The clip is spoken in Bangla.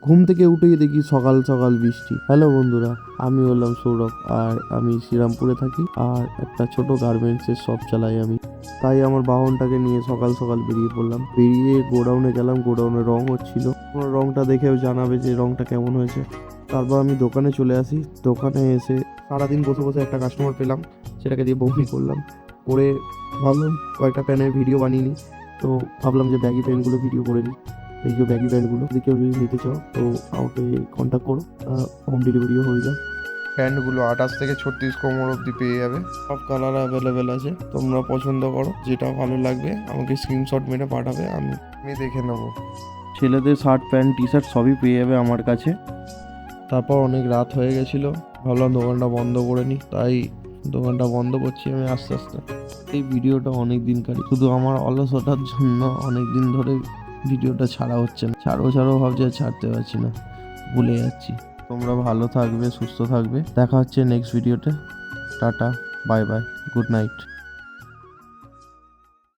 ঘুম থেকে উঠেই দেখি সকাল সকাল বৃষ্টি। হ্যালো বন্ধুরা, আমি হলাম সৌরভ, আর আমি শ্রীরামপুরে থাকি, আর একটা ছোট গার্মেন্টসের শপ চালাই আমি। তাই আমার বাহনটাকে নিয়ে সকাল সকাল বেরিয়ে পড়লাম। বেরিয়ে গোডাউনে গেলাম, গোডাউনে রং হচ্ছিল। তোমরা রংটা দেখেও জানাবে যে রংটা কেমন হয়েছে। তারপর আমি দোকানে চলে আসি। দোকানে এসে সারাদিন বসে বসে একটা কাস্টমার পেলাম, সেটাকে দিয়ে বমি করলাম। করে ভাবলাম কয়েকটা প্যানের ভিডিও বানিয়ে নিই। তো ভাবলাম যে ব্যাগি প্যান্টগুলো ভিডিও করে নিই। এই যে ব্যাগি প্যান্টগুলো যদি কেউ যদি নিতে চাও তো আমাকে কন্ট্যাক্ট করো, হোম ডেলিভারিও হয়ে যায়। প্যান্টগুলো 28 থেকে 36 কোমর অবধি পেয়ে যাবে। সব কালার অ্যাভেলেবেল আছে, তোমরা পছন্দ করো, যেটা ভালো লাগবে আমাকে স্ক্রিনশট মেরে পাঠাবে, আমি দেখে নেবো। ছেলেদের শার্ট প্যান্ট টি শার্ট সবই পেয়ে যাবে আমার কাছে। তারপর অনেক রাত হয়ে গেছিলো, ভাবলাম দোকানটা বন্ধ করে নিই, তাই দোকানটা বন্ধ করছি আমি আস্তে আস্তে। এই ভিডিওটা অনেক দিনকারই, শুধু আমার অলসতার জন্য অনেক দিন ধরে ভিডিওটা ছাড়া হচ্ছে না। ছাড়ো ভাবছি আর ছাড়তে পারছি না, ভুলে যাচ্ছি। তোমরা ভালো থাকবে, সুস্থ থাকবে, দেখা হচ্ছে নেক্সট ভিডিওতে। Tata, bye bye, good night.